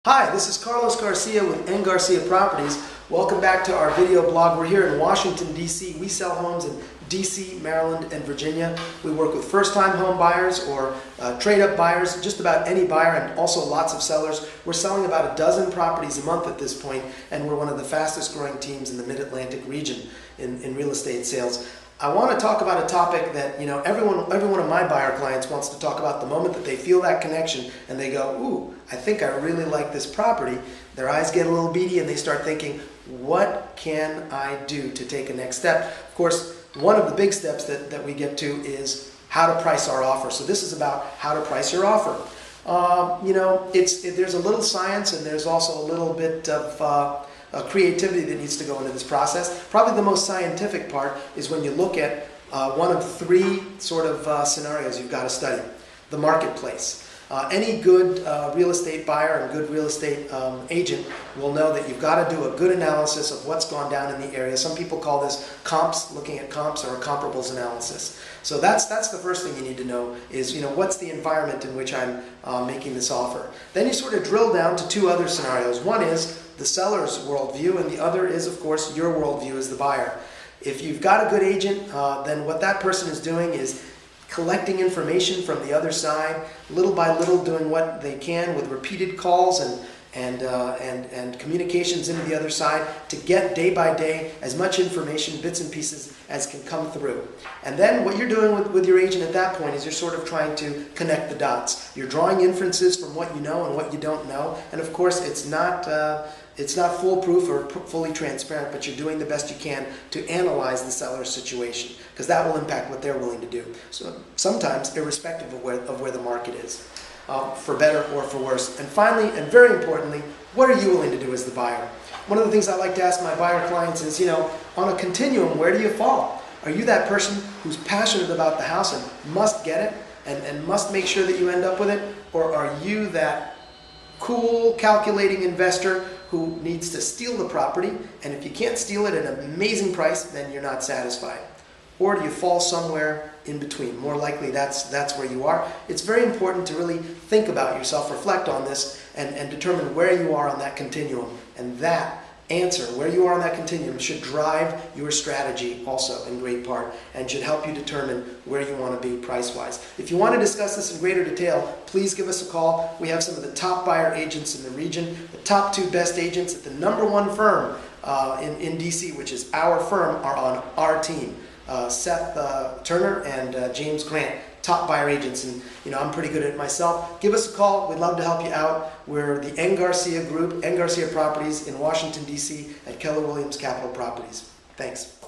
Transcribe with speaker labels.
Speaker 1: Hi, this is Carlos Garcia with Eng Garcia Properties. Welcome back to our video blog. We're here in Washington, D.C. We sell homes in D.C., Maryland, and Virginia. We work with first-time home buyers or trade-up buyers, just about any buyer, and also lots of sellers. We're selling about a dozen properties a month at this point, and we're one of the fastest-growing teams in the Mid-Atlantic region in real estate sales. I want to talk about a topic that, every one of my buyer clients wants to talk about the moment that they feel that connection and they go, ooh, I think I really like this property. Their eyes get a little beady and they start thinking, what can I do to take a next step? Of course, one of the big steps that we get to is how to price our offer. So this is about how to price your offer. There's a little science and there's also a little bit of creativity that needs to go into this process. Probably the most scientific part is when you look at one of three sort of scenarios you've got to study. The marketplace. Any good real estate buyer and good real estate agent will know that you've got to do a good analysis of what's gone down in the area. Some people call this comps, looking at comps, or a comparables analysis. So that's the first thing you need to know is, what's the environment in which I'm making this offer. Then you sort of drill down to two other scenarios. One is the seller's worldview, and the other is, of course, your worldview as the buyer. If you've got a good agent, then what that person is doing is collecting information from the other side, little by little doing what they can with repeated calls and communications into the other side to get day by day as much information, bits and pieces, as can come through. And then what you're doing with your agent at that point is you're sort of trying to connect the dots. You're drawing inferences from what you know and what you don't know. And of course, it's not foolproof or fully transparent, but you're doing the best you can to analyze the seller's situation, because that will impact what they're willing to do. So sometimes irrespective of where the market is. For better or for worse. And finally, and very importantly, what are you willing to do as the buyer? One of the things I like to ask my buyer clients is, on a continuum, where do you fall? Are you that person who's passionate about the house and must get it and must make sure that you end up with it? Or are you that cool, calculating investor who needs to steal the property, and if you can't steal it at an amazing price, then you're not satisfied? Or do you fall somewhere in between? More likely that's where you are. It's very important to really think about yourself, reflect on this, and determine where you are on that continuum. And that answer, where you are on that continuum, should drive your strategy also in great part, and should help you determine where you want to be price-wise. If you want to discuss this in greater detail, please give us a call. We have some of the top buyer agents in the region, the top two best agents at the #1 firm in DC, which is our firm, are on our team. Seth Turner and James Grant, top buyer agents, and I'm pretty good at it myself. Give us a call. We'd love to help you out. We're the Eng Garcia Group, Eng Garcia Properties in Washington, D.C. at Keller Williams Capital Properties. Thanks.